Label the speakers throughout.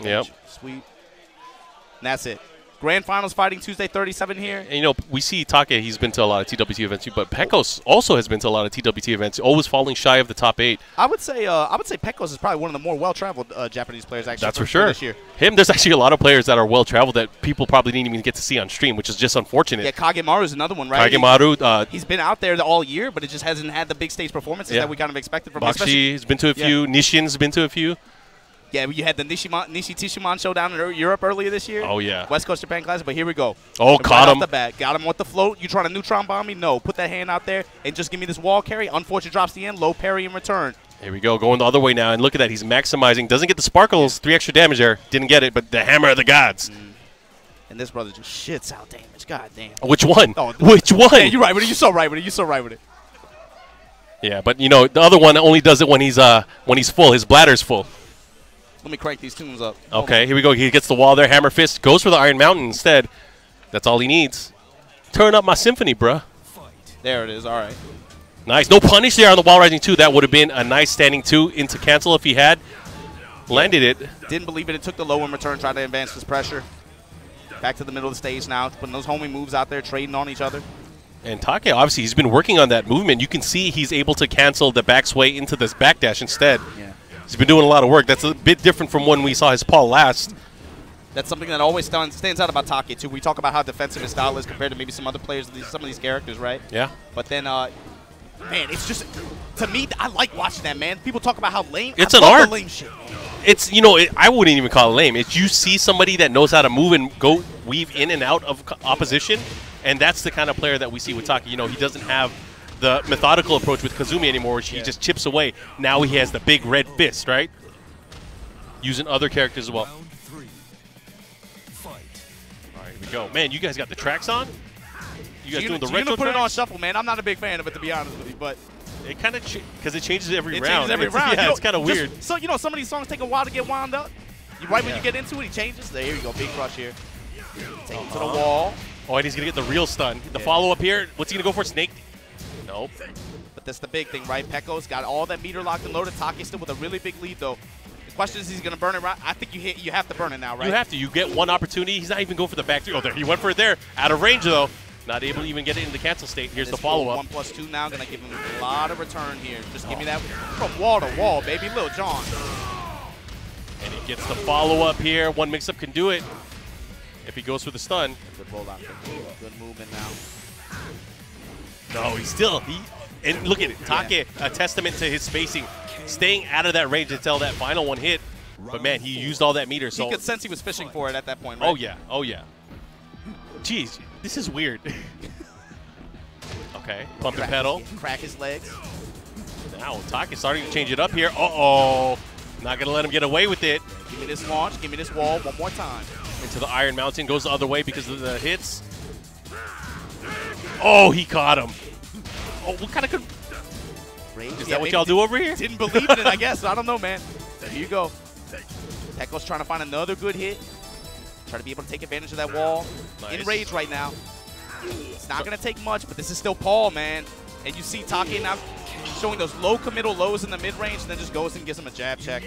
Speaker 1: Yep.
Speaker 2: Sweep. And that's it. Grand Finals Fighting Tuesday 37 here.
Speaker 1: And, you know, we see Take, he's been to a lot of TWT events too, but Pecos also has been to a lot of TWT events, always falling shy of the top 8.
Speaker 2: I would say Pecos is probably one of the more well-traveled Japanese players actually.
Speaker 1: That's for sure.
Speaker 2: This year.
Speaker 1: There's actually a lot of players that are well-traveled that people probably didn't even get to see on stream, which is just unfortunate.
Speaker 2: Yeah, Kagemaru's another one, right?
Speaker 1: Kagemaru.
Speaker 2: He's been out there all year, but it just hasn't had the big stage performances that we kind of expected from him.
Speaker 1: Bakshi has been to a few. Nishin's been to a few.
Speaker 2: Yeah, you had the Nishi Tishuman showdown in Europe earlier this year.
Speaker 1: Oh, yeah.
Speaker 2: West Coast Japan Classic, but here we go.
Speaker 1: Oh, caught him.
Speaker 2: Off the bat. Got him with the float. You trying to neutron bomb me? No. Put that hand out there and just give me this wall carry. Unfortunate drops the end. Low parry in return.
Speaker 1: Here we go. Going the other way now. And look at that. He's maximizing. Doesn't get the sparkles. 3 extra damage there. Didn't get it, but the hammer of the gods.
Speaker 2: And this brother just shits out damage. God damn.
Speaker 1: Which one?
Speaker 2: Oh,
Speaker 1: which one?
Speaker 2: Yeah, you're right with it. You're so right with it. You're so right with it.
Speaker 1: Yeah, but, you know, the other one only does it when he's full. His bladder's full.
Speaker 2: Let me crank these tunes up.
Speaker 1: Okay, here we go. He gets the wall there. Hammer fist. Goes for the Iron Mountain instead. That's all he needs. Turn up my symphony, bruh.
Speaker 2: There it is. All right.
Speaker 1: Nice. No punish there on the wall rising 2. That would have been a nice standing 2 into cancel if he had landed it.
Speaker 2: Didn't believe it. It took the low in return. Tried to advance his pressure. Back to the middle of the stage now. Putting those homing moves out there, trading on each other.
Speaker 1: And Take, obviously, he's been working on that movement. You can see he's able to cancel the back sway into this backdash instead.
Speaker 2: Yeah.
Speaker 1: He's been doing a lot of work. That's a bit different from when we saw his Paul last.
Speaker 2: That's something that always stands out about Take, too. We talk about how defensive his style is compared to maybe some other players, some of these characters, right?
Speaker 1: Yeah.
Speaker 2: But then, man, it's just, to me, I like watching that, man. People talk about how lame.
Speaker 1: It's an art.
Speaker 2: Lame shit.
Speaker 1: It's, you know, I wouldn't even call it lame. It's you see somebody that knows how to move and go weave in and out of opposition, and that's the kind of player that we see with Take. You know, he doesn't have the methodical approach with Kazumi anymore, where he just chips away. Now he has the big red fist, right? Using other characters as well. All right, here we go. Man, you guys got the tracks on? You guys doing the retro
Speaker 2: You're going to put it on
Speaker 1: tracks?
Speaker 2: shuffle, man. I'm not a big fan of it, to be honest with you, but
Speaker 1: it kind of, because it changes every round.
Speaker 2: It changes every round.
Speaker 1: Yeah, it's kind of weird.
Speaker 2: So, you know, some of these songs take a while to get wound up. Right when you get into it, he changes. There you go. Big crush here. Take him to the wall.
Speaker 1: Oh, and he's going to get the real stun. The follow-up here. What's he going to go for? Snake? Nope.
Speaker 2: But that's the big thing, right? Pecos got all that meter locked and loaded. Take still with a really big lead, though. The question is, he's going to burn it right? I think you have to burn it now, right?
Speaker 1: You have to. You get one opportunity. He's not even going for the back 3. Oh, there. He went for it there. Out of range, though. Not able to even get it in the cancel state. Here's the follow-up.
Speaker 2: 1+2 now. Going to give him a lot of return here. Just give me that from wall to wall, baby. Lil Jon.
Speaker 1: And he gets the follow-up here. One mix-up can do it if he goes for the stun.
Speaker 2: Good rollout. Good movement now.
Speaker 1: No, he's still. And look at it. Take, a testament to his spacing. Staying out of that range until that final one hit. But, man, he used all that meter. So
Speaker 2: he could sense he was fishing for it at that point, right?
Speaker 1: Oh, yeah. Oh, yeah. Jeez, this is weird. Okay, pump and pedal.
Speaker 2: Crack his legs.
Speaker 1: Now, Take is starting to change it up here. Uh-oh. Not going to let him get away with it.
Speaker 2: Give me this launch. Give me this wall one more time.
Speaker 1: Into the Iron Mountain. Goes the other way because of the hits. Oh, he caught him. Oh, what kind of good... Is that what y'all do over here?
Speaker 2: Didn't believe in it, I guess. I don't know, man. There you go. Pecos trying to find another good hit. Try to be able to take advantage of that wall. Nice. In rage right now. It's not going to take much, but this is still Paul, man. And you see Take now showing those low committal lows in the mid-range, and then just goes and gives him a jab check.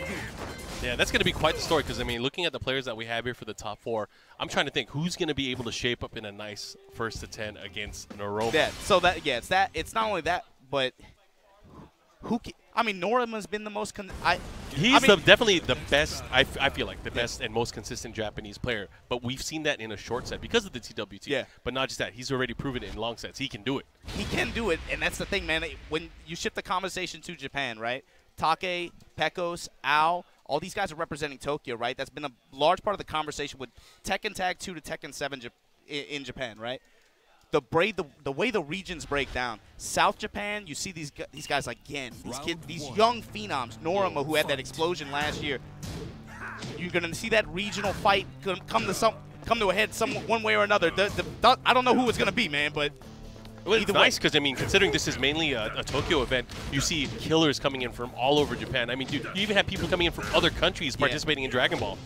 Speaker 1: Yeah, that's going to be quite the story because, I mean, looking at the players that we have here for the top 4, I'm trying to think who's going to be able to shape up in a nice first to 10 against Noroma.
Speaker 2: Yeah, so that, yeah, it's not only that, but who can, I mean, Noroma's been the most
Speaker 1: He's definitely the best, I feel like, the best and most consistent Japanese player. But we've seen that in a short set because of the TWT.
Speaker 2: Yeah.
Speaker 1: But not just that. He's already proven it in long sets. He can do it.
Speaker 2: He can do it, and that's the thing, man. When you shift the conversation to Japan, right? Take, Pecos, Ao, all these guys are representing Tokyo, right? That's been a large part of the conversation with Tekken Tag 2 to Tekken 7 in Japan, right? The way the regions break down. South Japan, you see these guys like Gen, these young phenoms, Noroma, who had that explosion last year. You're gonna see that regional fight come to a head one way or another. I don't know who it's gonna be, man, but
Speaker 1: well, it's nice because, I mean, considering this is mainly a Tokyo event, you see killers coming in from all over Japan. I mean, dude, you even have people coming in from other countries participating in Dragon Ball.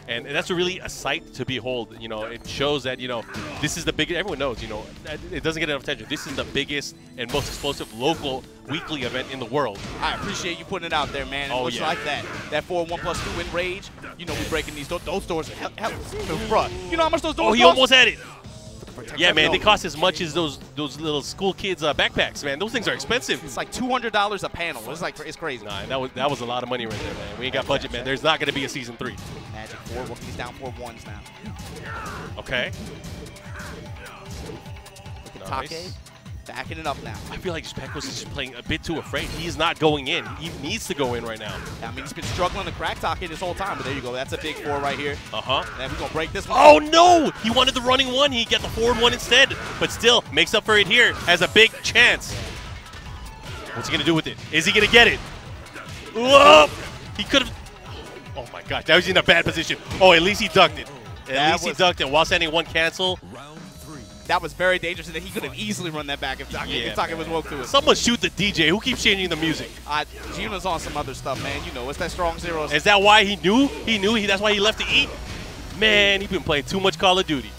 Speaker 1: And that's really a sight to behold. You know, it shows that, you know, this is the biggest, everyone knows, you know, it doesn't get enough attention. This is the biggest and most explosive local weekly event in the world.
Speaker 2: I appreciate you putting it out there, man. It looks like that. That 4-1+2 in Rage. You know, we're breaking those doors. Hell, bruh. You know how much those doors cost?
Speaker 1: He almost had it. Yeah, man, they cost as much as those little school kids' backpacks, man. Those things are expensive.
Speaker 2: It's like $200 a panel. It's crazy.
Speaker 1: Nah, that was a lot of money right there, man. We ain't got budget, man. There's not going to be a Season 3.
Speaker 2: Magic 4. He's down 4-1s now.
Speaker 1: Okay.
Speaker 2: Nice. Take backing it up now.
Speaker 1: I feel like Pekos is just playing a bit too afraid. He's not going in. He needs to go in right now.
Speaker 2: I mean, he's been struggling to crack Take this whole time, but there you go. That's a big 4 right here.
Speaker 1: Uh-huh.
Speaker 2: And we're going to break this one.
Speaker 1: Oh, no! He wanted the running one. He got the forward one instead, but still makes up for it here. Has a big chance. What's he going to do with it? Is he going to get it? Whoa! He could have... Oh, my gosh. That was in a bad position. Oh, at least he ducked it. At least he ducked it while sending one cancel.
Speaker 2: That was very dangerous, and he could have easily run that back if Take was woke to it.
Speaker 1: Someone shoot the DJ. Who keeps changing the music?
Speaker 2: Gino's on some other stuff, man. You know, it's that strong zeros.
Speaker 1: Is that why he knew? That's why he left to eat? Man, he's been playing too much Call of Duty.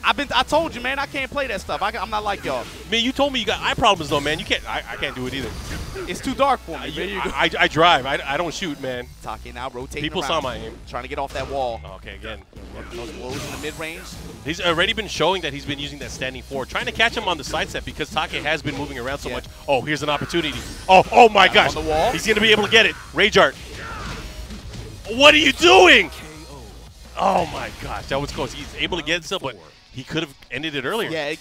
Speaker 2: I told you, man, I can't play that stuff. I'm not like y'all.
Speaker 1: Man, you told me you got eye problems, though, man. You can't. I can't do it either.
Speaker 2: It's too dark for me.
Speaker 1: I drive. I don't shoot, man.
Speaker 2: Take now rotating
Speaker 1: People
Speaker 2: around,
Speaker 1: saw my aim.
Speaker 2: trying to get off that wall.
Speaker 1: Okay, again.
Speaker 2: Those blows in the mid-range.
Speaker 1: He's already been showing that he's been using that standing forward, trying to catch him on the side step because Take has been moving around so much. Oh, here's an opportunity. Oh my gosh.
Speaker 2: On the wall.
Speaker 1: He's going to be able to get it. Rage Art. What are you doing? Oh my gosh, that was close. He's able to get it still, but he could have ended it earlier.
Speaker 2: Yeah,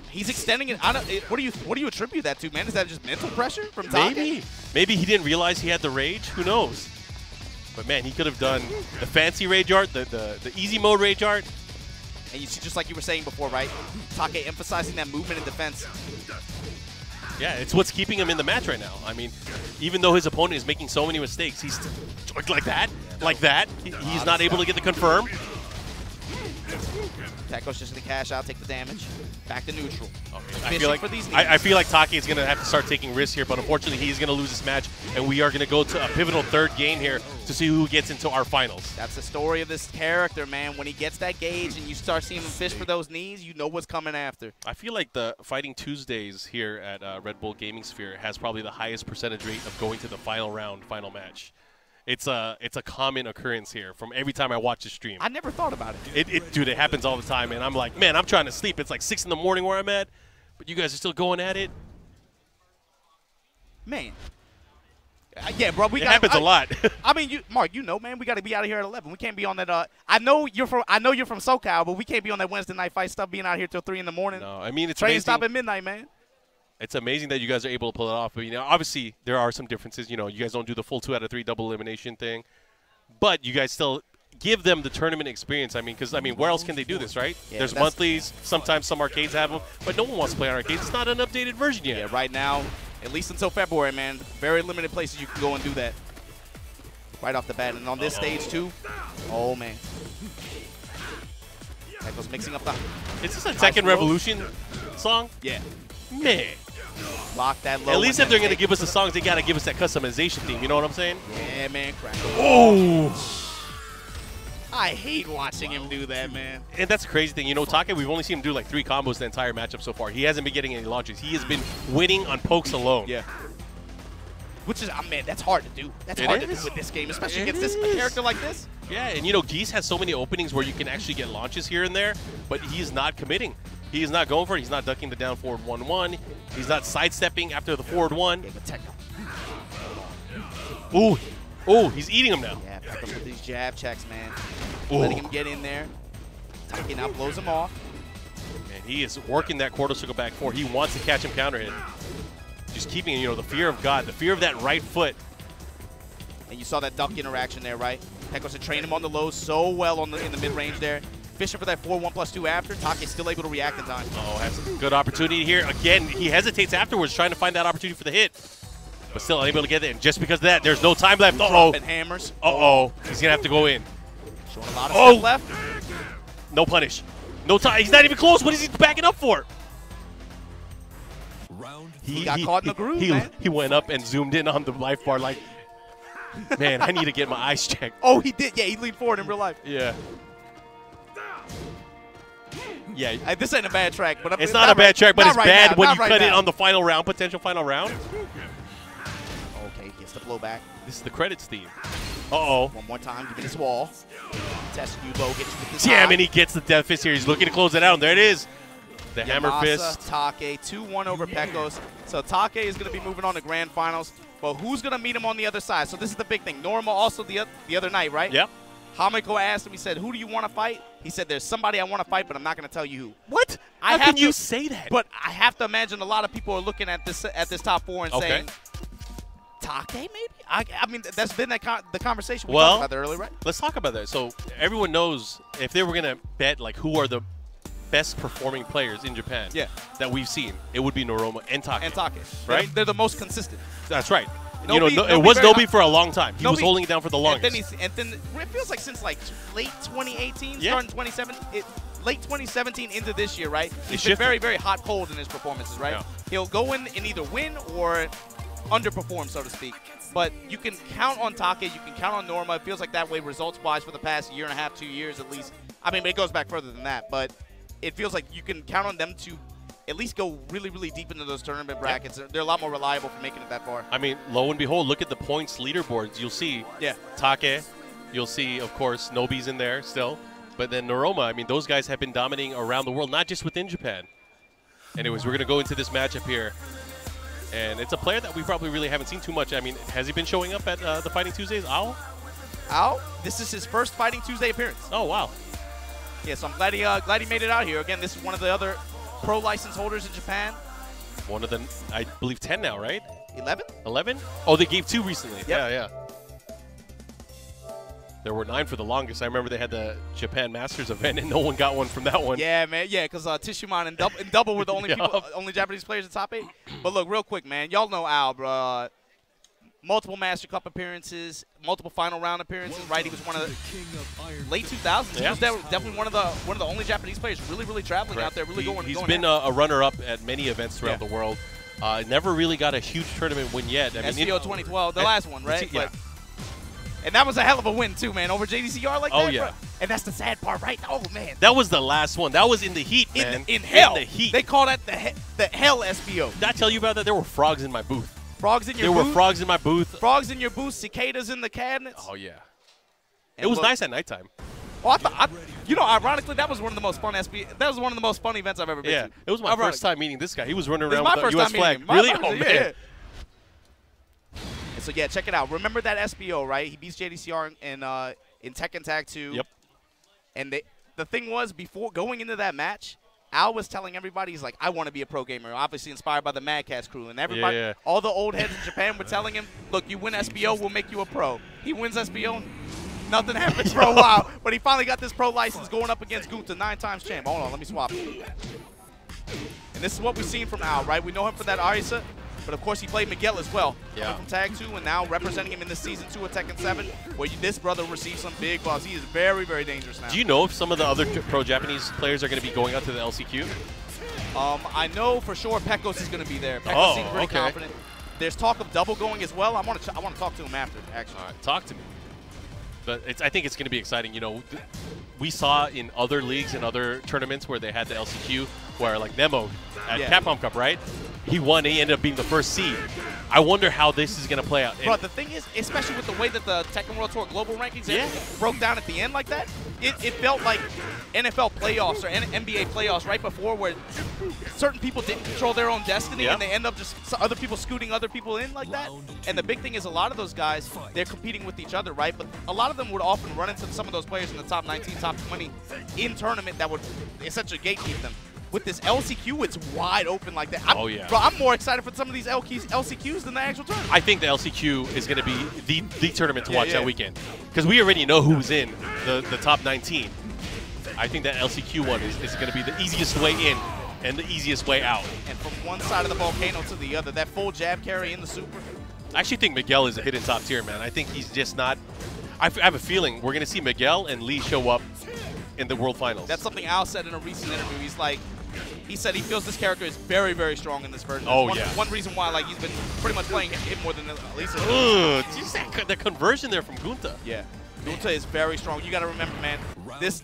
Speaker 2: he's extending it. What do you attribute that to, man? Is that just mental pressure from Take?
Speaker 1: Maybe he didn't realize he had the rage. Who knows? But man, he could have done the fancy Rage Art, the easy mode Rage Art.
Speaker 2: And you see, just like you were saying before, right? Take emphasizing that movement and defense.
Speaker 1: Yeah, it's what's keeping him in the match right now. I mean, even though his opponent is making so many mistakes, he's like that. He's not able to get the confirm.
Speaker 2: Teko's just going to cash out, take the damage. Back to neutral.
Speaker 1: Okay. I feel like Take is going to have to start taking risks here, but unfortunately he's going to lose this match, and we are going to go to a pivotal third game here to see who gets into our finals.
Speaker 2: That's the story of this character, man. When he gets that gauge and you start seeing him fish for those knees, you know what's coming after.
Speaker 1: I feel like the Fighting Tuesdays here at Red Bull Gaming Sphere has probably the highest percentage rate of going to the final round, final match. It's a common occurrence here from every time I watch the stream.
Speaker 2: I never thought about it.
Speaker 1: Dude, it happens all the time, and I'm like, man, I'm trying to sleep. It's like 6 in the morning where I'm at, but you guys are still going at it.
Speaker 2: Man. Yeah, bro.
Speaker 1: It happens a lot.
Speaker 2: I mean, Mark, you know, man, we got to be out of here at 11. We can't be on that. I know you're from SoCal, but we can't be on that Wednesday night fight stuff. Being out here till 3 in the morning.
Speaker 1: No, I mean it's
Speaker 2: train
Speaker 1: amazing.
Speaker 2: Stop at midnight, man.
Speaker 1: It's amazing that you guys are able to pull it off. But, you know, obviously there are some differences. You know, you guys don't do the full 2 out of 3 double elimination thing. But you guys still give them the tournament experience. I mean, because, where else can they do this, right?
Speaker 2: Yeah,
Speaker 1: there's monthlies. Sometimes some arcades have them. But no one wants to play on arcades. It's not an updated version yet.
Speaker 2: Yeah, right now, at least until February, man, very limited places you can go and do that. Right off the bat. And on this stage, too, oh, man. Teko's mixing up the...
Speaker 1: Is this a Tekken Revolution song?
Speaker 2: Yeah.
Speaker 1: Man.
Speaker 2: Lock that low.
Speaker 1: At least if they're going to give us the songs, they got to give us that customization theme. You know what I'm saying?
Speaker 2: Yeah, man. Crack.
Speaker 1: Oh!
Speaker 2: I hate watching him do that, man.
Speaker 1: And that's the crazy thing. You know, Take, we've only seen him do like 3 combos the entire matchup so far. He hasn't been getting any launches. He has been winning on pokes alone.
Speaker 2: Yeah. Which is, man, that's hard to do. That's hard to do with this game, especially against a character like this.
Speaker 1: Yeah, and you know, Geese has so many openings where you can actually get launches here and there, but he's not committing. He is not going for it. He's not ducking the down forward 1-1. He's not sidestepping after the forward 1. Ooh. Ooh, he's eating him now.
Speaker 2: Yeah, back up with these jab checks, man.
Speaker 1: Ooh.
Speaker 2: Letting him get in there. Take now blows him off.
Speaker 1: Man, he is working that quarter circle back 4. He wants to catch him counter hit. Just keeping, you know, the fear of God, the fear of that right foot.
Speaker 2: And you saw that duck interaction there, right? Pekos had trained him on the low so well in the mid-range there. Fishing for that 4-1+2 after. Take still able to react in time.
Speaker 1: Oh, that's a good opportunity here. Again, he hesitates afterwards, trying to find that opportunity for the hit. But still unable to get it. And just because of that, there's no time left. Uh-oh.
Speaker 2: Hammers.
Speaker 1: Uh-oh. He's going to have to go in.
Speaker 2: Showing a lot of stuff left.
Speaker 1: No punish. No time. He's not even close. What is he backing up for?
Speaker 2: He got caught in the groove, man.
Speaker 1: He went up and zoomed in on the life bar like, Man, I need to get my eyes checked.
Speaker 2: Oh, he did. Yeah, he leaned forward in real life.
Speaker 1: Yeah. Yeah.
Speaker 2: This ain't a bad track, but
Speaker 1: it's not a bad track, but it's bad when you cut it on the potential final round.
Speaker 2: Okay, he gets the blowback.
Speaker 1: This is the credits theme. Uh-oh.
Speaker 2: One more time, give me this wall. Test Yubo gets with this
Speaker 1: Damn, and he gets the death fist here. He's looking to close it out, and there it is. The hammer fist.
Speaker 2: Take 2-1 over Pecos. So Take is going to be moving on to grand finals. But who's going to meet him on the other side? So this is the big thing. Noroma also the other night, right?
Speaker 1: Yep.
Speaker 2: Hamiko asked him, he said, who do you want to fight? He said, there's somebody I want to fight, but I'm not going to tell you who.
Speaker 1: What? How can you say that?
Speaker 2: But I have to imagine a lot of people are looking at this top four and saying, Take maybe? I mean, that's been the conversation we talked about there earlier, right?
Speaker 1: Let's talk about that. So everyone knows if they were going to bet, like, who are the best performing players in Japan that we've seen, it would be Noroma and Take. Right?
Speaker 2: They're the most consistent.
Speaker 1: That's right. It was Nobi for a long time. He was holding it down for the longest.
Speaker 2: And then it feels like since like late 2018, starting 2017, late 2017 into this year, right? He's been very, very hot cold in his performances, right?
Speaker 1: Yeah.
Speaker 2: He'll go in and either win or underperform, so to speak. But you can count on Take, you can count on Noroma. It feels like that way results-wise for the past year and a half, 2 years at least. I mean, it goes back further than that, but it feels like you can count on them to at least go really, really deep into those tournament brackets. They're a lot more reliable for making it that far.
Speaker 1: I mean, lo and behold, look at the points leaderboards. You'll see Take. You'll see, of course, Nobi's in there still. But then Noroma, I mean, those guys have been dominating around the world, not just within Japan. Anyways, we're going to go into this matchup here. And it's a player that we probably really haven't seen too much. I mean, has he been showing up at the Fighting Tuesdays? Ao?
Speaker 2: This is his first Fighting Tuesday appearance.
Speaker 1: Oh, wow.
Speaker 2: Yeah, so I'm glad he made it out here. Again, this is one of the other pro license holders in Japan.
Speaker 1: One of the, I believe, 10 now, right?
Speaker 2: 11?
Speaker 1: 11? Oh, they gave 2 recently.
Speaker 2: Yep.
Speaker 1: Yeah. There were 9 for the longest. I remember they had the Japan Masters event, and no one got one from that one.
Speaker 2: Yeah, man. Yeah, because Tishuman and Double were the only only Japanese players in top 8. But look, real quick, man. Y'all know Al, bro. Multiple Master Cup appearances, multiple final round appearances, right? He was one of the late 2000s.
Speaker 1: Yeah.
Speaker 2: He was definitely one of the only Japanese players really traveling out there, really going.
Speaker 1: He's been a runner-up at many events throughout the world. Never really got a huge tournament win yet. I mean,
Speaker 2: SBO 2012, the last one, right?
Speaker 1: Yeah.
Speaker 2: And that was a hell of a win too, man, over JDCR like that.
Speaker 1: Oh yeah.
Speaker 2: Bro. And that's the sad part, right? Oh man.
Speaker 1: That was the last one. That was in the heat, man.
Speaker 2: In hell.
Speaker 1: In the heat.
Speaker 2: They call that the hell SBO.
Speaker 1: Did I tell you about that? There were frogs in my booth.
Speaker 2: Frogs in your booth?
Speaker 1: There were frogs in my booth.
Speaker 2: Frogs in your booth, cicadas in the cabinets.
Speaker 1: Oh, yeah. And it was nice at nighttime.
Speaker 2: Oh, ironically, that was one of the most fun That was one of the most fun events I've ever been to.
Speaker 1: Yeah, it was my first time meeting this guy. He was running around
Speaker 2: with
Speaker 1: the U.S. flag. Really? Oh, man.
Speaker 2: Yeah. And so, yeah, check it out. Remember that SBO, right? He beats JDCR in Tekken Tag 2.
Speaker 1: Yep.
Speaker 2: And the thing was, before going into that match, Al was telling everybody, he's like, I want to be a pro gamer, obviously inspired by the Mad Catz crew. And everybody, all the old heads in Japan were telling him, look, you win SBO, we'll make you a pro. He wins SBO, and nothing happens for a while. But he finally got this pro license going up against Gunta, 9-time champ. Hold on, let me swap it. And this is what we've seen from Al, right? We know him for that Arisa, but of course he played Miguel as well.
Speaker 1: Yeah.
Speaker 2: From Tag 2 and now representing him in the Season 2 of Tekken 7, where this brother received some big buffs. He is very, very dangerous now.
Speaker 1: Do you know if some of the other pro Japanese players are going to be going out to the LCQ?
Speaker 2: I know for sure Pecos is going to be there. Pecos seems pretty confident. There's talk of Double going as well. I want to talk to him after, actually.
Speaker 1: All right, talk to me. But I think it's going to be exciting. You know, we saw in other leagues and other tournaments where they had the LCQ, where like Nemo at Capcom Cup, right? He won. He ended up being the first seed. I wonder how this is going to play out.
Speaker 2: But the thing is, especially with the way that the Tekken World Tour global rankings broke down at the end like that, it felt like NFL playoffs or NBA playoffs right before, where certain people didn't control their own destiny and they end up just other people scooting other people in like that. And the big thing is a lot of those guys, they're competing with each other, right? But a lot of them would often run into some of those players in the top 19, top 20 in tournament that would essentially gatekeep them. With this LCQ, it's wide open like that. Bro, I'm more excited for some of these LCQs than the actual tournament.
Speaker 1: I think the LCQ is going to be the tournament to watch that weekend. Because we already know who's in the top 19. I think that LCQ one is going to be the easiest way in and the easiest way out.
Speaker 2: And from one side of the volcano to the other, that full jab carry in the super.
Speaker 1: I actually think Miguel is a hidden top tier, man. I think he's just not – I have a feeling we're going to see Miguel and Lee show up in the World Finals.
Speaker 2: That's something Al said in a recent interview. He's like, He said he feels this character is very, very strong in this version.
Speaker 1: Oh,
Speaker 2: one,
Speaker 1: yeah.
Speaker 2: One reason why, like, he's been pretty much playing him more than at least.
Speaker 1: Ugh, just the conversion there from Gunta.
Speaker 2: Yeah, Gunta is very strong. You got to remember, man, this.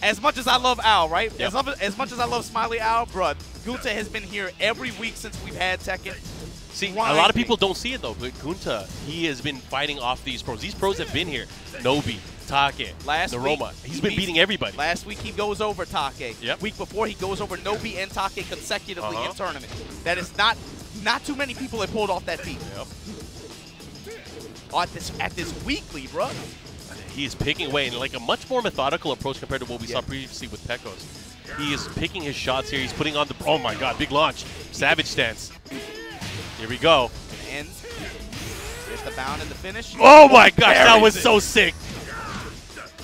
Speaker 2: As much as I love Al, right?
Speaker 1: Yep.
Speaker 2: As much as I love Smiley Al, bruh, Gunta has been here every week since we've had Tekken.
Speaker 1: See, a lot of people don't see it, though, but Gunta, he has been fighting off these pros. These pros have been here. Nobi, Take, Noroma. He's been beating everybody.
Speaker 2: Last week he goes over Take.
Speaker 1: Yep.
Speaker 2: Week before he goes over Nobi and Take consecutively in tournament. That is not too many people have pulled off that feat.
Speaker 1: Yep.
Speaker 2: At this weekly, bruh.
Speaker 1: He is picking away in like a much more methodical approach compared to what we saw previously with Pecos. He is picking his shots here. He's putting on the, oh my god, big launch. Savage stance. Here we go.
Speaker 2: And there's the bound and the finish.
Speaker 1: Oh my gosh, that was so sick.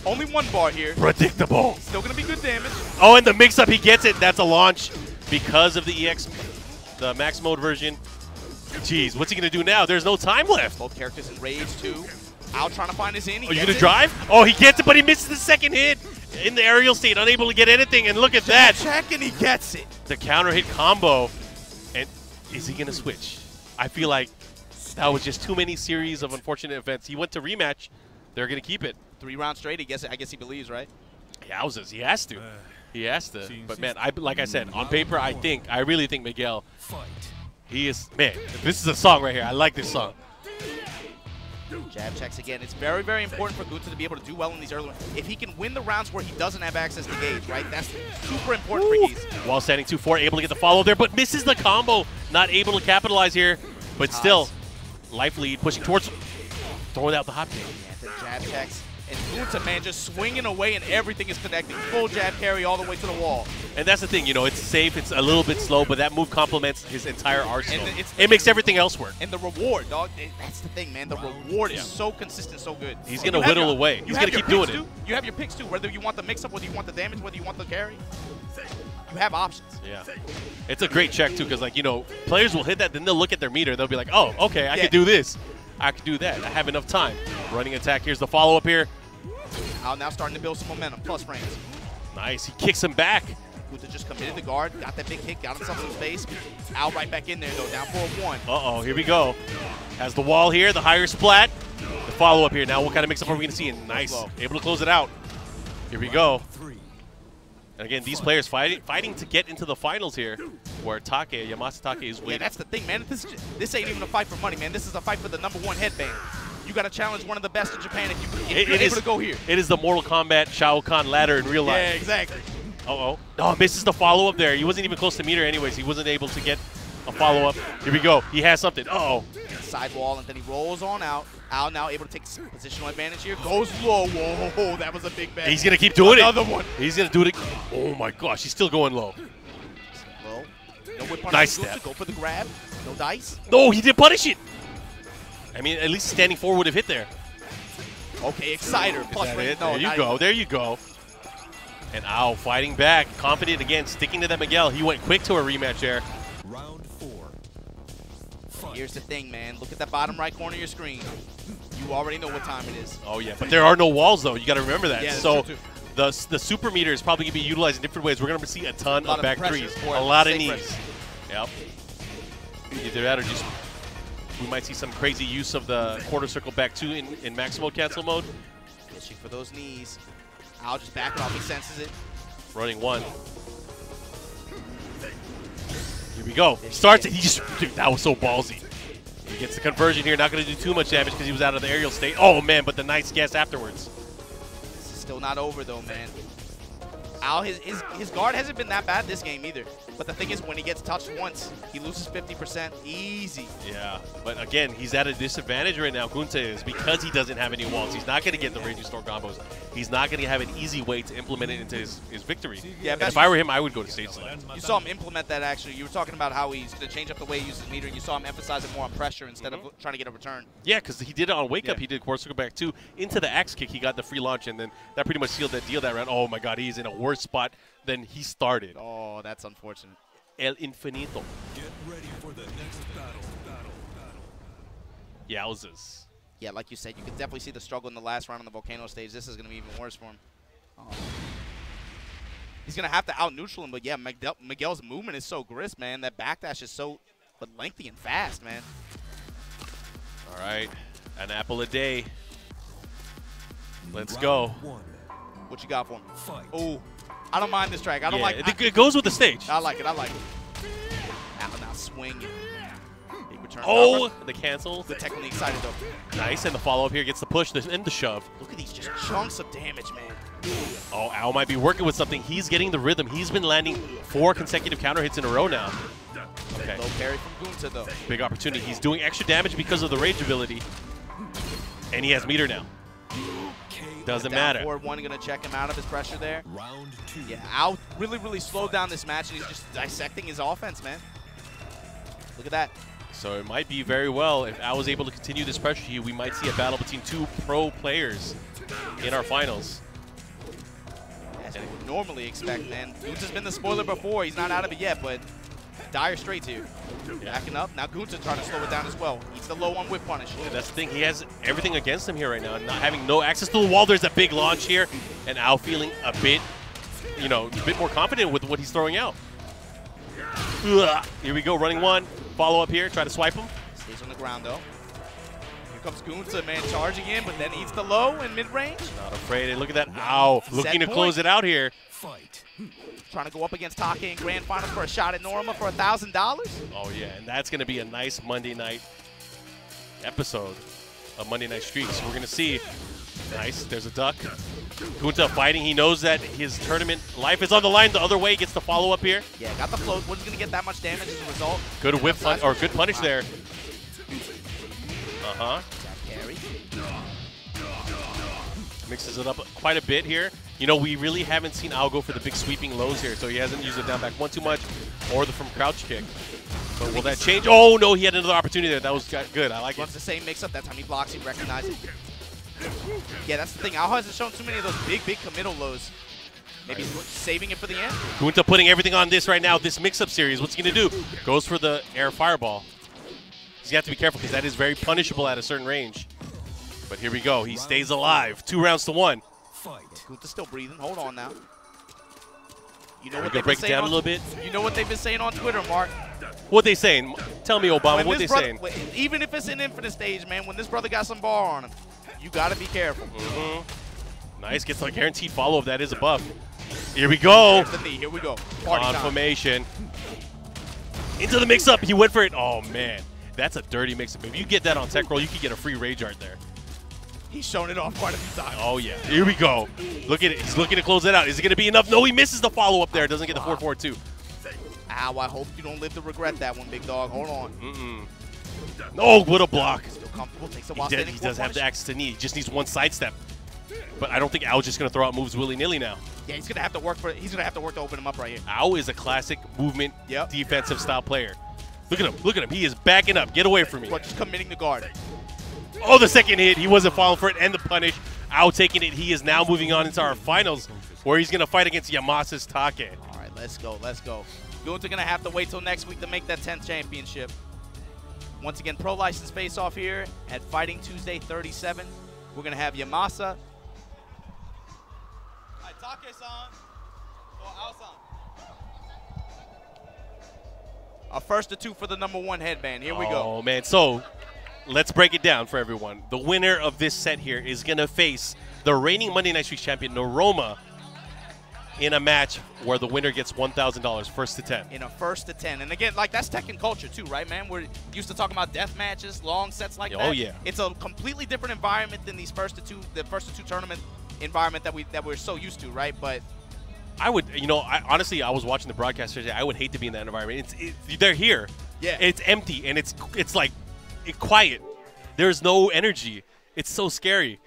Speaker 2: Only one bar here.
Speaker 1: Predictable.
Speaker 2: Still going to be good damage.
Speaker 1: Oh, and the mix-up, he gets it. That's a launch because of the EX, the max mode version. Jeez, what's he going to do now? There's no time left.
Speaker 2: Both characters in rage, too. Al trying to find his in.
Speaker 1: Are you going to drive? Oh, he gets it, but he misses the second hit. In the aerial state, unable to get anything, and look at that.
Speaker 2: Check, and he gets it.
Speaker 1: The counter hit combo. And is he going to switch? I feel like that was just too many series of unfortunate events. He went to rematch. They're going to keep it.
Speaker 2: 3 rounds straight, I guess he believes, right?
Speaker 1: Yowzers, he has to. He has to. But, man, like I said, on paper, I really think Miguel, he is, man, this is a song right here. I like this song.
Speaker 2: Jab checks again. It's very, very important for Gunta to be able to do well in these early ones. If he can win the rounds where he doesn't have access to gauge, right? That's super important for Geese.
Speaker 1: While standing 2-4, able to get the follow there, but misses the combo. Not able to capitalize here, but still, life lead, pushing towards, throwing out the hop kick.
Speaker 2: Yeah, the jab checks. And Gunta, man, just swinging away and everything is connecting. Full jab carry all the way to the wall.
Speaker 1: And that's the thing, you know, it's safe, it's a little bit slow, but that move complements his entire arsenal.
Speaker 2: And
Speaker 1: it makes everything else work.
Speaker 2: And the reward, dog, that's the thing, man. The reward is so consistent, so good.
Speaker 1: He's going to whittle away. He's going to keep doing it.
Speaker 2: You have your picks, too, whether you want the mix-up, whether you want the damage, whether you want the carry. You have options.
Speaker 1: Yeah. It's a great check, too, because, like, you know, players will hit that, then they'll look at their meter, they'll be like, oh, okay, I can do this. I can do that. I have enough time. Running attack. Here's the follow-up here.
Speaker 2: Al now starting to build some momentum, plus frames.
Speaker 1: Nice. He kicks him back.
Speaker 2: Gunta just committed the guard, got that big kick, got himself in space. Al right back in there, though, down 4-1.
Speaker 1: Uh-oh, here we go. Has the wall here, the higher splat. The follow-up here. Now what kind of mix-up are we going to see? And nice. Able to close it out. Here we go. And again, these players fighting to get into the finals here, where Yamasa Take is waiting.
Speaker 2: Yeah, that's the thing, man. This ain't even a fight for money, man. This is a fight for the #1 headband. You got to challenge one of the best in Japan if you're able to go here.
Speaker 1: It is the Mortal Kombat Shao Kahn ladder in real life.
Speaker 2: Yeah, exactly.
Speaker 1: Uh-oh. Oh, misses the follow-up there. He wasn't even close to meter anyways. He wasn't able to get a follow-up. Here we go. He has something. Uh-oh.
Speaker 2: Sidewall, and then he rolls on out. Al now able to take positional advantage here. Goes low. Whoa, that was a big bang.
Speaker 1: He's going to keep doing
Speaker 2: Another one.
Speaker 1: He's going to do it. Oh, my gosh. He's still going low.
Speaker 2: Low. No whip punish.
Speaker 1: Nice step.
Speaker 2: Go for the grab. No dice.
Speaker 1: No, he did punish it. I mean, at least standing forward would have hit there.
Speaker 2: Okay, Exciter. Plus
Speaker 1: it?
Speaker 2: No,
Speaker 1: there you go. There you go. And Al fighting back. Confident again, sticking to that Miguel. He went quick to a rematch there.
Speaker 3: Round 4.
Speaker 2: Here's the thing, man. Look at that bottom right corner of your screen. You already know what time it is.
Speaker 1: Oh, yeah. But there are no walls, though. You got to remember that.
Speaker 2: Yeah,
Speaker 1: so the super meter is probably going to be utilized in different ways. We're going to see a ton of back threes. A lot of knees. Yep. Either that or just we might see some crazy use of the quarter circle back two in max mode cancel mode.
Speaker 2: Fishing for those knees. Al just back it off. He senses it.
Speaker 1: Running one. Here we go. He starts it. He just, dude, that was so ballsy. He gets the conversion here. Not going to do too much damage because he was out of the aerial state. Oh, man, but the nice guess afterwards.
Speaker 2: This is still not over, though, man. Al, his guard hasn't been that bad this game either. But the thing is, when he gets touched once, he loses 50%. Easy.
Speaker 1: Yeah, but again, he's at a disadvantage right now, Gunta is, because he doesn't have any walls. He's not going to get the Raging Storm combos. He's not going to have an easy way to implement it into his victory. Yeah, and if I were him, I would go to stage select.
Speaker 2: You saw him implement that, actually. You were talking about how he's going to change up the way he uses meter, and you saw him emphasize it more on pressure instead of trying to get a return.
Speaker 1: Yeah, because he did it on Wake Up. He did quarter circle back two. Into the axe kick, he got the free launch, and then that pretty much sealed that deal that round. Oh, my God, he's in a worse spot than he started.
Speaker 2: Oh, that's unfortunate.
Speaker 1: El Infinito.
Speaker 3: Get ready for the next battle.
Speaker 1: Yowzers.
Speaker 2: Yeah, like you said, you could definitely see the struggle in the last round on the Volcano stage. This is going to be even worse for him. Oh. He's going to have to out-neutral him, but yeah, Miguel's movement is so crisp, man. That backdash is so lengthy and fast, man.
Speaker 1: All right, an apple a day. Let's go.
Speaker 2: What you got for me?
Speaker 3: Fight.
Speaker 2: Oh, I don't mind this track. I don't like
Speaker 1: it goes with the stage.
Speaker 2: I like it. I like it. Now swing. Big return.
Speaker 1: Oh, the cancel.
Speaker 2: Good technically excited, though.
Speaker 1: Nice, and the follow-up here gets the push and the shove.
Speaker 2: Look at these just chunks of damage, man.
Speaker 1: Oh, Al might be working with something. He's getting the rhythm. He's been landing 4 consecutive counter hits in a row now. Okay.
Speaker 2: Low parry from Gunta, though.
Speaker 1: Big opportunity. He's doing extra damage because of the rage ability. And he has meter now. Doesn't matter.
Speaker 2: Forward one, going to check him out of his pressure there.
Speaker 3: Round 2.
Speaker 2: Yeah, Al really slowed down this match, and he's just dissecting his offense, man. Look at that.
Speaker 1: So it might be very well, if Al was able to continue this pressure here, we might see a battle between 2 pro players in our finals.
Speaker 2: As we would normally expect, man. Gunta's been the spoiler before. He's not out of it yet, but dire straits here. Backing up. Now Gunta trying to slow it down as well. Eats the low on whip punish.
Speaker 1: Yeah, that's the thing. He has everything against him here right now. Not having no access to the wall. There's a big launch here. And Al feeling a bit, a bit more confident with what he's throwing out. Ugh. Here we go. Running one. Follow up here. Try to swipe him.
Speaker 2: Stays on the ground, though. Here comes Gunta, man, charging in, but then eats the low in mid-range.
Speaker 1: Not afraid. And look at that. Ow. Looking to close it out here.
Speaker 3: Fight.
Speaker 2: Trying to go up against Take in Grand Finals for a shot at Noroma for $1,000.
Speaker 1: Oh, yeah. And that's going to be a nice Monday night episode of Monday Night Streaks. We're going to see. Nice. There's a duck. Gunta fighting. He knows that his tournament life is on the line. The other way gets the follow-up here.
Speaker 2: Yeah, got the float. Wasn't going to get that much damage as a result.
Speaker 1: Good whip pun or good punish there. Uh-huh.
Speaker 2: Carry.
Speaker 1: Mixes it up quite a bit here. We really haven't seen Al go for the big sweeping lows here, so he hasn't used the down back one too much or the from crouch kick. But will that change? Oh, no, he had another opportunity there. That was good. I like it.
Speaker 2: Wants the same mix-up. That time he blocks, he recognizes it. Yeah, that's the thing. Al hasn't shown too many of those big committal lows. Maybe saving it for the end.
Speaker 1: Gunta putting everything on this right now, this mix-up series. What's he going to do? Goes for the air fireball. He's got to be careful because that is very punishable at a certain range. But here we go. He stays alive. 2 rounds to 1.
Speaker 3: Fight.
Speaker 2: Gunta's still breathing. Hold on now. You know
Speaker 1: We're
Speaker 2: what
Speaker 1: going to break it down a little bit.
Speaker 2: You know what they've been saying on Twitter, Mark?
Speaker 1: What they saying? Tell me, Obama, what they saying?
Speaker 2: Even if it's an infinite stage, man, when this brother got some bar on him, you got to be careful.
Speaker 1: Nice. Gets a guaranteed follow-up. That is a buff. Here we go.
Speaker 2: There's the knee. Here we go. Party time.
Speaker 1: Confirmation. Into the mix-up. He went for it. Oh, man. That's a dirty mix-up. If you get that on tech roll, you could get a free rage art there.
Speaker 2: He's shown it off quite a few times.
Speaker 1: Oh, yeah. Here we go. Look at it. He's looking to close it out. Is it going to be enough? No, he misses the follow-up there. Doesn't get the 4-4-2.
Speaker 2: Ow, I hope you don't live to regret that one, big dog. Hold on.
Speaker 1: Oh, what a block.
Speaker 2: Still comfortable. Takes a
Speaker 1: He
Speaker 2: while standing.
Speaker 1: does have the access to knee. He just needs one sidestep. But I don't think Al's just going to throw out moves willy-nilly now.
Speaker 2: Yeah, he's going to have to work for it. He's going to have to work to open him up right here.
Speaker 1: Al is a classic movement defensive style player. Look at him. Look at him. He is backing up. Get away from me.
Speaker 2: But just committing the guard.
Speaker 1: Oh, the second hit. He wasn't falling for it. And the punish. Al taking it. He is now moving on into our finals where he's going to fight against Yamasa's Take.
Speaker 2: All right, let's go. Let's go. Gunta going to have to wait till next week to make that 10th championship. Once again, pro license face-off here at Fighting Tuesday 37. We're going to have Yamasa. Take-san or Al-san. A first to 2 for the #1 headband. Here we go.
Speaker 1: Oh, man. So let's break it down for everyone. The winner of this set here is going to face the reigning Monday Night Streaks champion, Noroma, in a match where the winner gets $1,000, first to 10.
Speaker 2: In a first to 10. And again, like, that's Tekken culture too, right, man? We're used to talking about death matches, long sets like that.
Speaker 1: Oh, yeah.
Speaker 2: It's a completely different environment than the first to two tournament environment that we're so used to, right? But
Speaker 1: I would, honestly, I was watching the broadcast today. I would hate to be in that environment. They're here.
Speaker 2: Yeah.
Speaker 1: It's empty, and it's like quiet. There's no energy. It's so scary.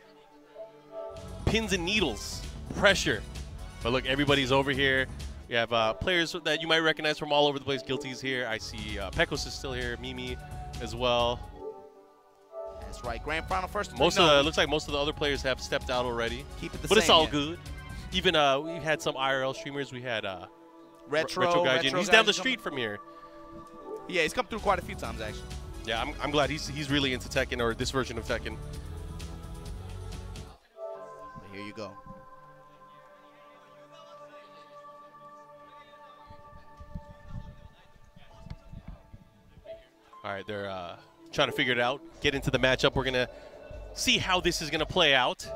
Speaker 1: Pins and needles, pressure. But look, everybody's over here. We have players that you might recognize from all over the place. Guilty's here. I see Pecos is still here. Mimi as well.
Speaker 2: That's right. Grand final first.
Speaker 1: Looks like most of the other players have stepped out already.
Speaker 2: Keep it the
Speaker 1: but
Speaker 2: same.
Speaker 1: It's all good. Even we had some IRL streamers. We had
Speaker 2: Retro
Speaker 1: Gaijin. He's down the street from here.
Speaker 2: Yeah, he's come through quite a few times actually.
Speaker 1: Yeah, I'm glad he's really into Tekken, or this version of Tekken.
Speaker 2: Here you go.
Speaker 1: All right, they're trying to figure it out, get into the matchup. We're going to see how this is going to play out.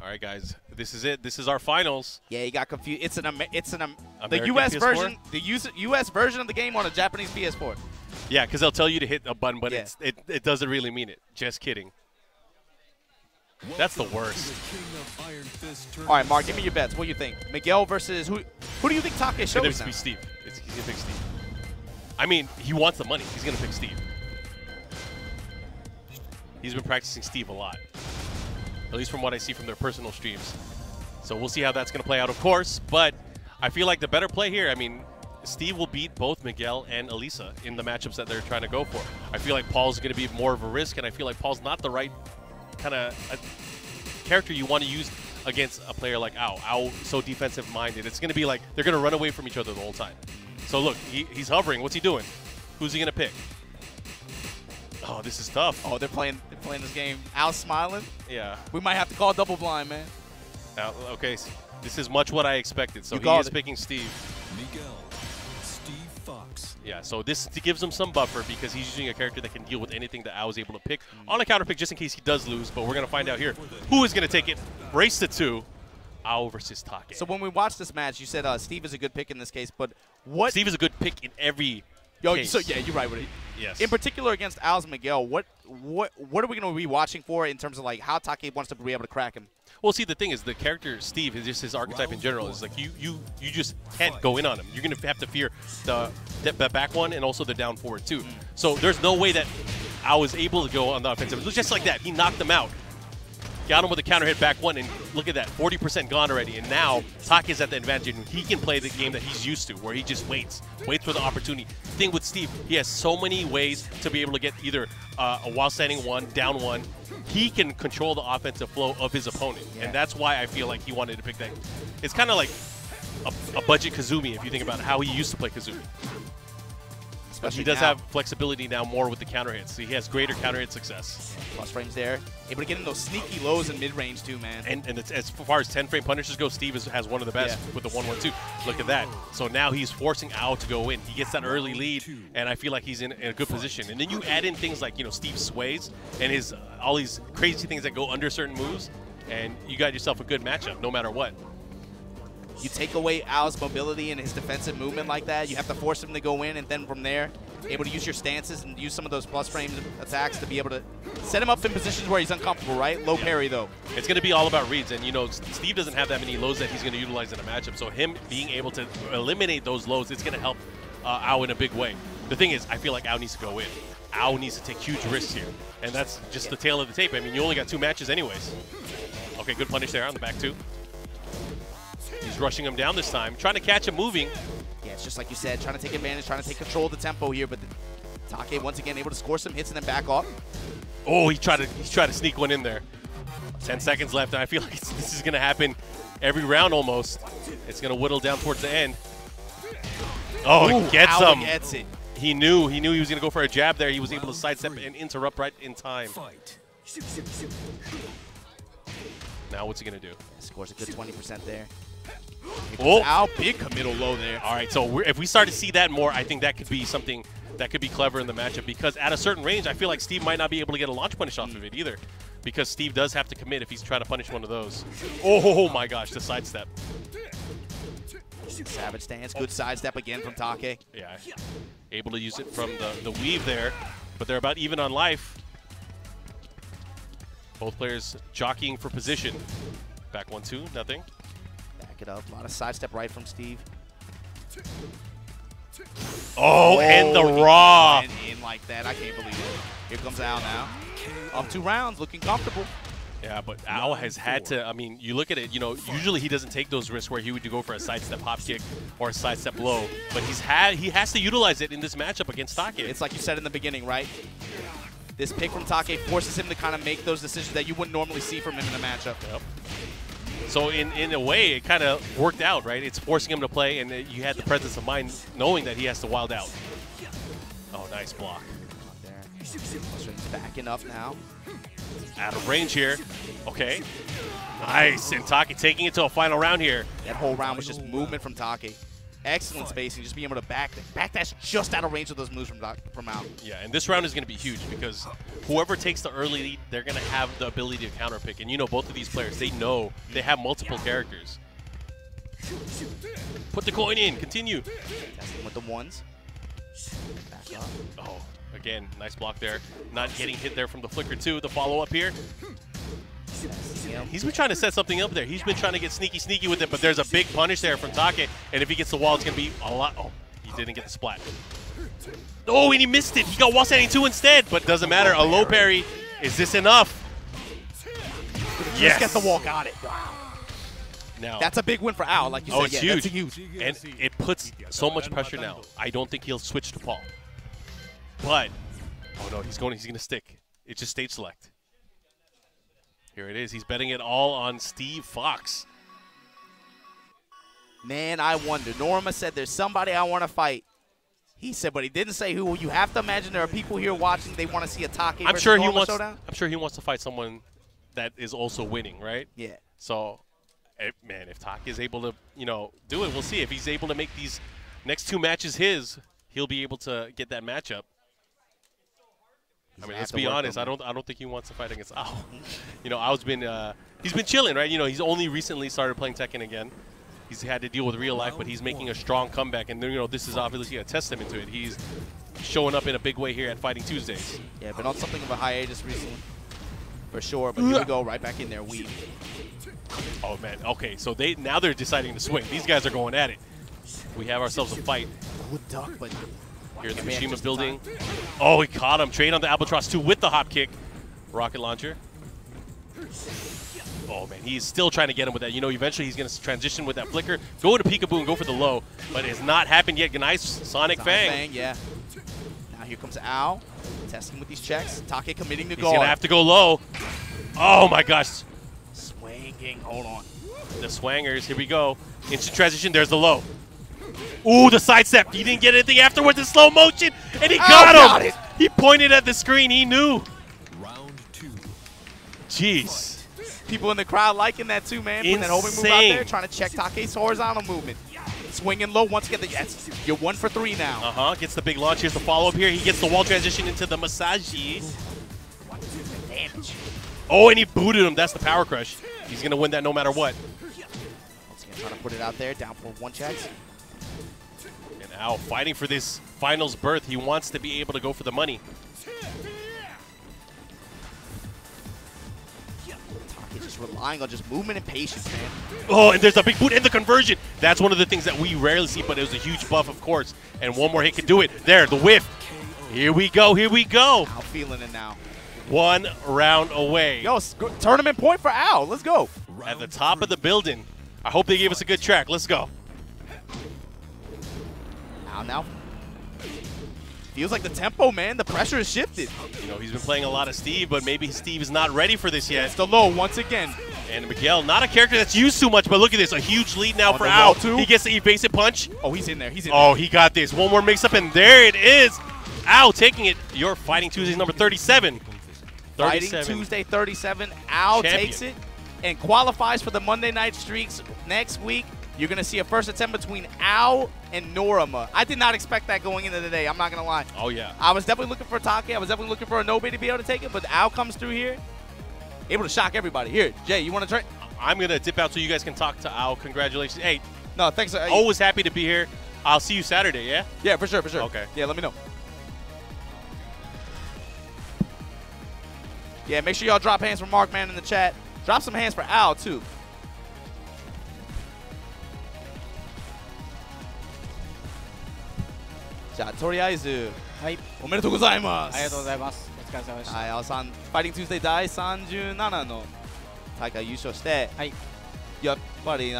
Speaker 1: All right, guys, this is it. This is our finals.
Speaker 2: Yeah, you got confused. It's the
Speaker 1: American
Speaker 2: U.S.
Speaker 1: PS4?
Speaker 2: version, the U.S. version of the game on a Japanese PS4.
Speaker 1: Yeah, because they'll tell you to hit a button, but
Speaker 2: Yeah.
Speaker 1: it doesn't really mean it. Just kidding. That's the worst.
Speaker 2: All right, Mark, give me your bets. What do you think? Miguel versus who? Who do you think Take
Speaker 1: It's going
Speaker 2: shows
Speaker 1: to
Speaker 2: now?
Speaker 1: be Steve. He's going to pick Steve. I mean, he wants the money. He's going to pick Steve. He's been practicing Steve a lot, at least from what I see from their personal streams. So we'll see how that's going to play out, of course. But I feel like the better play here, I mean, Steve will beat both Miguel and Elisa in the matchups that they're trying to go for. I feel like Paul's going to be more of a risk, and I feel like Paul's not the right kind of character you want to use against a player like Ao. Ao, so defensive-minded. It's going to be like they're going to run away from each other the whole time. So look, he's hovering. What's he doing? Who's he going to pick? Oh, this is tough.
Speaker 2: Oh, they're playing this game. Al smiling.
Speaker 1: Yeah.
Speaker 2: We might have to call double blind, man.
Speaker 1: Okay, so this is much what I expected. So
Speaker 2: You
Speaker 1: he
Speaker 2: called
Speaker 1: is
Speaker 2: it.
Speaker 1: picking Steve.
Speaker 3: Miguel, Steve Fox.
Speaker 1: Yeah, so this gives him some buffer because he's using a character that can deal with anything that I was able to pick on a counter pick just in case he does lose. But we're going to find out here who is going to take it. Race to 2. Ao versus Take.
Speaker 2: So when we watched this match, you said Steve is a good pick in this case, but what?
Speaker 1: Steve is a good pick in every case.
Speaker 2: So yeah, you're right with it.
Speaker 1: Yes.
Speaker 2: In particular against Al's Miguel, what are we going to be watching for in terms of like how Take wants to be able to crack him?
Speaker 1: Well, see, the thing is, the character Steve is just his archetype in general. Is like you just can't go in on him. You're going to have to fear the back one and also the down forward too. So there's no way that I was able to go on the offensive. It was just like that. He knocked him out. Got him with a counter hit back one, and look at that, 40% gone already. And now Take is at the advantage, and he can play the game that he's used to, where he just waits for the opportunity. The thing with Steve, he has so many ways to be able to get either a while standing one, down one. He can control the offensive flow of his opponent, and that's why I feel like he wanted to pick that. It's kind of like a budget Kazumi if you think about how he used to play Kazumi. But he does have flexibility now more with the counter hits. So he has greater counter hit success.
Speaker 2: Plus frames there. Able to get in those sneaky lows in mid-range too, man.
Speaker 1: And it's, as far as 10-frame punishers go, Steve has one of the best with the 1-1-2. Look at that. So now he's forcing Ao to go in. He gets that early lead, and I feel like he's in a good position. And then you add in things like, Steve sways and his all these crazy things that go under certain moves, and you got yourself a good matchup no matter what.
Speaker 2: You take away Al's mobility and his defensive movement like that, you have to force him to go in, and then from there, able to use your stances and use some of those plus frame attacks to be able to set him up in positions where he's uncomfortable, right? Low parry, though.
Speaker 1: It's going to be all about reads, and, Steve doesn't have that many lows that he's going to utilize in a matchup, so him being able to eliminate those lows, it's going to help Ao in a big way. The thing is, I feel like Ao needs to go in. Ao needs to take huge risks here, and that's just the tail of the tape. I mean, you only got 2 matches anyways. Okay, good punish there on the back 2. He's rushing him down this time, trying to catch him moving.
Speaker 2: Yeah, it's just like you said, trying to take advantage, trying to take control of the tempo here, but Take once again able to score some hits and then back off.
Speaker 1: Oh, he tried to sneak one in there. 10 seconds left, and I feel like this is going to happen every round almost. It's going to whittle down towards the end. Oh,
Speaker 2: Ooh,
Speaker 1: he gets
Speaker 2: Ao
Speaker 1: him.
Speaker 2: gets it.
Speaker 1: He knew he was going to go for a jab there. He was able to sidestep and interrupt right in time.
Speaker 3: Fight.
Speaker 1: Now what's he going to do?
Speaker 2: Scores a good 20% there.
Speaker 1: Oh,
Speaker 2: Ao, big committal low there.
Speaker 1: all right, so if we start to see that more, I think that could be something that could be clever in the matchup, because at a certain range, I feel like Steve might not be able to get a launch punish off of it either, because Steve does have to commit if he's trying to punish one of those. Oh my gosh, the sidestep.
Speaker 2: Savage stance, good sidestep again from Take.
Speaker 1: Yeah, able to use it from the weave there, but they're about even on life. Both players jockeying for position. Back 1-2, nothing.
Speaker 2: Back it up, a lot of sidestep right from Steve.
Speaker 1: Oh, and the raw.
Speaker 2: And in like that, I can't believe it. Here comes Ao now. Up 2 rounds, looking comfortable.
Speaker 1: Yeah, but Ao has had to, I mean, you look at it, usually he doesn't take those risks where he would go for a sidestep hop kick or a sidestep low, but he has to utilize it in this matchup against Take.
Speaker 2: It's like you said in the beginning, right? This pick from Take forces him to kind of make those decisions that you wouldn't normally see from him in a matchup.
Speaker 1: Yep. So in a way, it kind of worked out, right? It's forcing him to play, and you had the presence of mind knowing that he has to wild out. Oh, nice block.
Speaker 2: Backing up now.
Speaker 1: Out of range here. Okay. Nice. And Taki taking it to a final round here.
Speaker 2: That whole round was just movement from Taki. Excellent spacing, just being able to back dash just out of range of those moves from Al.
Speaker 1: Yeah, and this round is going to be huge because whoever takes the early lead, they're going to have the ability to counter pick. And you know, both of these players, they know they have multiple characters. Put the coin in. Continue.
Speaker 2: Testing with the ones. Back up.
Speaker 1: Oh, again, nice block there. Not getting hit there from the flicker too. The follow-up here. He's been trying to set something up there. He's been trying to get sneaky with it, but there's a big punish there from Take. And if he gets the wall, it's going to be a lot. Oh, he didn't get the splat. Oh, and he missed it. He got wall standing 2 instead, but doesn't matter. A low parry. Is this enough? Yes.
Speaker 2: Just get the wall. Got it. Wow.
Speaker 1: Now,
Speaker 2: that's a big win for Al, like you said.
Speaker 1: It's
Speaker 2: huge.
Speaker 1: That's huge. And it puts so much pressure now. I don't think he'll switch to Paul. But, oh no, he's going to stick. It's just stage select. Here it is. He's betting it all on Steve Fox.
Speaker 2: Man, I wonder. Noroma said there's somebody I want to fight. He said, but he didn't say who. You have to imagine there are people here watching. They want to see a Take versus Noroma showdown.
Speaker 1: I'm sure he wants to fight someone that is also winning, right?
Speaker 2: Yeah.
Speaker 1: So, man, if Take is able to, do it, we'll see. If he's able to make these next 2 matches his, he'll be able to get that matchup. I mean, let's be honest. I don't think he wants to fight against Ao. Ao's been he's been chilling, right? He's only recently started playing Tekken again. He's had to deal with real life, but he's making a strong comeback, and this is obviously a testament to it. He's showing up in a big way here at Fighting Tuesdays.
Speaker 2: Yeah, been on something of a hiatus recently, for sure. But here we go, right back in there, weave.
Speaker 1: Oh man, okay. So now they're deciding to swing. These guys are going at it. We have ourselves a fight.
Speaker 2: Good duck, but.
Speaker 1: Here in the Mishima building. Oh, he caught him. Trade on the Albatross 2 with the hop kick. Rocket launcher. Oh, man. He's still trying to get him with that. Eventually he's going to transition with that flicker. Go to peekaboo and go for the low. But it's not happened yet. Nice Sonic Fang.
Speaker 2: Yeah. Now here comes Ao. Testing with these checks. Take committing to
Speaker 1: go. He's
Speaker 2: going
Speaker 1: to have to go low. Oh, my gosh.
Speaker 2: Swinging. Hold on.
Speaker 1: The swangers. Here we go. Instant transition. There's the low. Ooh, the sidestep. He didn't get anything afterwards in slow motion, and he got him. He pointed at the screen. He knew.
Speaker 3: Round 2.
Speaker 1: Jeez.
Speaker 2: People in the crowd liking that too, man. Putting that homing move out there, trying to check Take's horizontal movement. Swinging low once again. Yes, you're 1 for 3 now.
Speaker 1: Gets the big launch. Here's the follow-up here. He gets the wall transition into the massage.
Speaker 2: Damage.
Speaker 1: Oh, and he booted him. That's the power crush. He's going to win that no matter what.
Speaker 2: Once again, trying to put it out there. Down for 1 checks.
Speaker 1: Ao fighting for this finals berth. He wants to be able to go for the money.
Speaker 2: Take just relying on just movement and patience, man.
Speaker 1: Oh, and there's a big boot and the conversion. That's one of the things that we rarely see, but it was a huge buff, of course. And one more hit could do it. There, the whiff. Here we go. Here we go.
Speaker 2: Ao feeling it now.
Speaker 1: 1 round away.
Speaker 2: Yo, tournament point for Ao. Let's go.
Speaker 1: At the top of the building. I hope they gave us a good track. Let's go.
Speaker 2: Now feels like the tempo, man. The pressure has shifted.
Speaker 1: He's been playing a lot of Steve, but maybe Steve is not ready for this yet.
Speaker 2: It's the low once again.
Speaker 1: And Miguel, not a character that's used too much, but look at this. A huge lead now for Ao. He gets the evasive punch.
Speaker 2: Oh, he's in there. He's in
Speaker 1: there. Oh, he got this. One more mix-up, and there it is. Ao taking it. Your Fighting Tuesdays number 37.
Speaker 2: Fighting Tuesday 37. Ao takes it and qualifies for the Monday Night Streaks next week. You're going to see a first attempt between Ao and Noroma. I did not expect that going into the day. I'm not going to lie.
Speaker 1: Oh, yeah.
Speaker 2: I was definitely looking for Take. I was definitely looking for a Nobe to be able to take it, but Ao comes through here, able to shock everybody. Here, Jay, you want to try?
Speaker 1: I'm going to dip out so you guys can talk to Ao. Congratulations. Hey.
Speaker 2: No, thanks.
Speaker 1: Always happy to be here. I'll see you Saturday, yeah?
Speaker 2: Yeah, for sure, for sure.
Speaker 1: Okay.
Speaker 2: Yeah, let me know. Yeah, make sure y'all drop hands for Mark, man, in the chat. Drop some hands for Ao, too.じゃあとりあえず、はい、おめでとうございます。ありがとうございます。お疲れ様でした。はい、青さん、ファイティングトゥースデー第37の大会優勝して、はい、やっぱり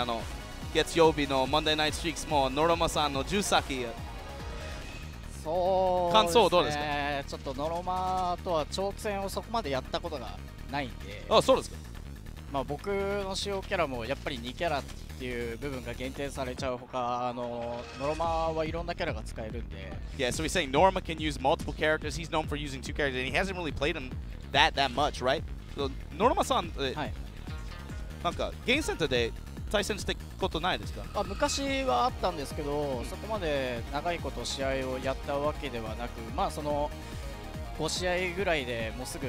Speaker 2: 月曜日のマンデーナイトストリークスもノロマさんの10先、
Speaker 4: そう
Speaker 2: 感想どうですか？
Speaker 4: ちょっとノロマとは長期戦をそこまでやったことがないんで。
Speaker 2: あ、そうですか。
Speaker 4: まあ、僕の使用キャラもやっぱり2キャラっていう部分が限定されちゃうほか、ノロマはいろんなキャラが使えるんで。
Speaker 2: Yeah, so he's saying Noroma can use multiple characters. He's known for using 2 characters, and he hasn't really played him that much, right? So, Noroma-san,
Speaker 4: はい、
Speaker 2: なんかゲームセンターで対戦してことないですか？
Speaker 4: 昔はあったんですけど、そこまで長いこと試合をやったわけではなく、まあその5試合ぐらいでもうすぐ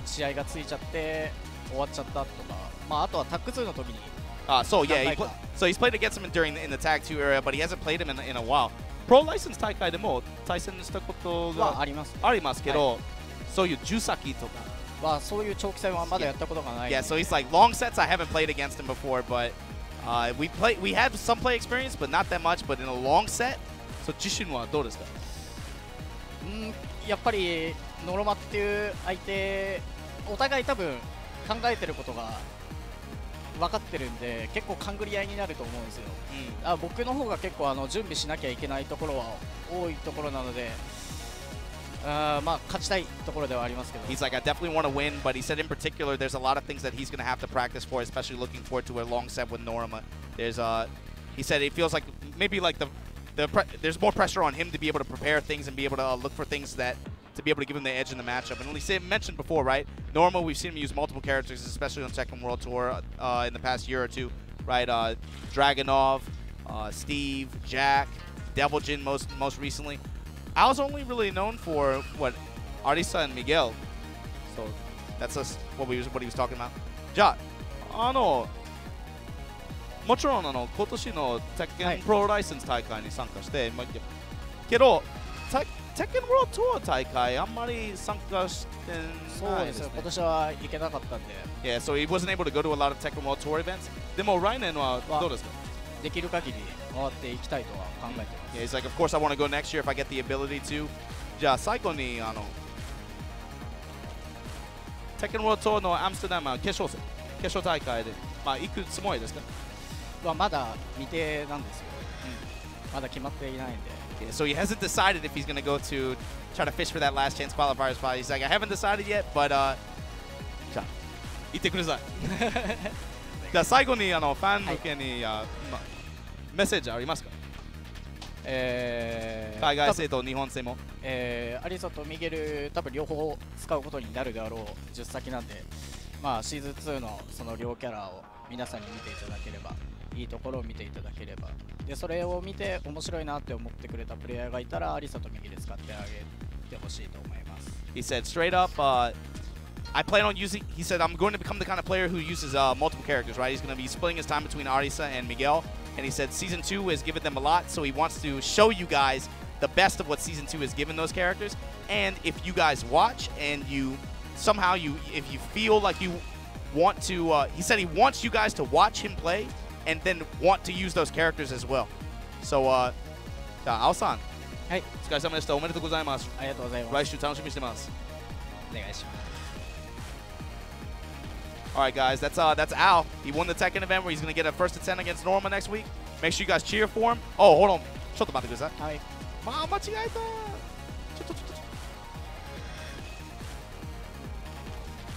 Speaker 4: 試合がついちゃって終わっちゃったとか、まああとはタッグ2の時に。
Speaker 2: So yeah, so he's played against him in the Tag 2 era, but he hasn't played him in a while. Pro License 大会でも対戦したことが
Speaker 4: あります、
Speaker 2: ありますけど、そういう10先とか。
Speaker 4: そういう長期戦はまだやったことがない。
Speaker 2: Yeah, so he's like long sets. I haven't played against him before, but we have some play experience, but not that much. But in a long set, so 自信はどうですか？
Speaker 4: やっぱりノロマっていう相手、お互い多分考えてることが分かってるんで、結構勘繰り合いになると思うんですよ。僕の方が結構準備しなきゃいけないところは多いところなので、まあ勝ちたいところではありますけど。
Speaker 2: He's like, I definitely want to win, but he said in particular there's a lot of things that he's going to have to practice for, especially looking forward to a long set with Noroma. He said it feels like maybe like there's more pressure on him to be able to prepare things and be able to look for things that to be able to give him the edge in the matchup. And he mentioned before, right? Noroma, we've seen him use multiple characters, especially on Tekken World Tour in the past year or two, right? Dragunov, Steve, Jack, Deviljin most recently. Al's only really known for what Arisa and Miguel. So that's what he was talking about. じゃあもちろん今年のテッケンプロライセンス大会に参加して、けどテッケンワールドツアー大会あんまり参加してないですね。
Speaker 4: 今年は行けなかったんで。
Speaker 2: Yeah, so he wasn't able to go to a lot of Tekken World Tour events. でも来年はどうですか？
Speaker 4: できる限り回っていきたいとは考えてます。
Speaker 2: Yeah, he's like, of course I want to go next year if I get the ability to. じゃあ最後にテッケンワールドツアーのアムステルダム決勝大会で行くつもりですか？
Speaker 4: まだ未定なんですよ。まだ決まっていないんで。
Speaker 2: Yeah, so he hasn't decided if he's going to go to try to fish for that last chance qualifier spot. He's like, I haven't decided yet, but じゃあ言ってください。じゃあ最後にファン向けに、メッセージありますか？海外製と日本製も。
Speaker 4: アリサとミゲル多分両方使うことになるであろう10先なんで、まあシーズン2のその両キャラを皆さんに見ていただければ、いいところを見ていただければ、でそれを見て面白いなって思ってくれたプレイヤーがいたらアリサとミゲル使ってあげてほしいと思います。
Speaker 2: He said straight up, I plan on using. He said I'm going to become the kind of player who uses multiple characters. Right? He's going to be splitting his time between Arisa and Miguel. And he said season 2 has given them a lot, so he wants to show you guys the best of what season 2 has given those characters. And if you guys watch and you somehow if you feel like you want to, he said he wants you guys to watch him play and then want to use those characters as well. So, じゃあ青さん、
Speaker 4: はい、
Speaker 2: お疲れ様でした。おめでとうございます。
Speaker 4: ありがとうございます。
Speaker 2: 来週楽しみにしてます。
Speaker 4: お願いします。
Speaker 2: All right, guys, that's Al. He won the Tekken event where he's going to get a first to 10 against Noroma next week. Make sure you guys cheer for him. Oh, hold on. ちょっと待ってください。
Speaker 4: はい。
Speaker 2: 間違えた。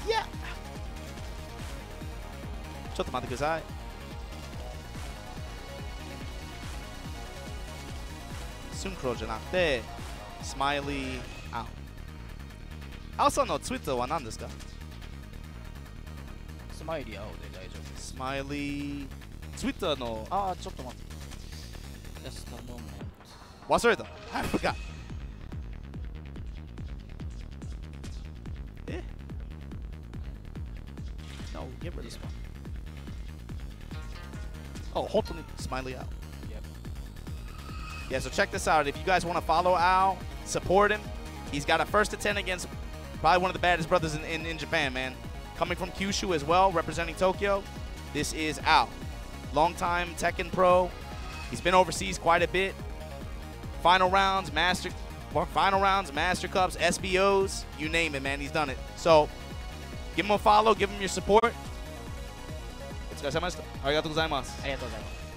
Speaker 2: いや。ちょっと待ってください。スンクロじゃなくて、スマイリーアル。アルさんのツイッターは何ですか？
Speaker 4: スマイリー青で大丈夫です。
Speaker 2: スマイリーツイッターの
Speaker 4: ちょっと待って。Just a moment.
Speaker 2: 忘れた。I forgot. No, give her this one. Oh, hold on. Smiley Al.
Speaker 4: Yep.
Speaker 2: Yeah, so check this out. If you guys want to follow Al, support him. He's got a first to 10 against probably one of the baddest brothers in Japan, man. Coming from Kyushu as well, representing Tokyo. This is Al. Longtime Tekken pro. He's been overseas quite a bit. Final rounds, Master Cups, SBOs, you name it, man. He's done it. So, give him a follow, give him your support. お疲れ様でした。ありがとうございます。
Speaker 4: ありがとうございます。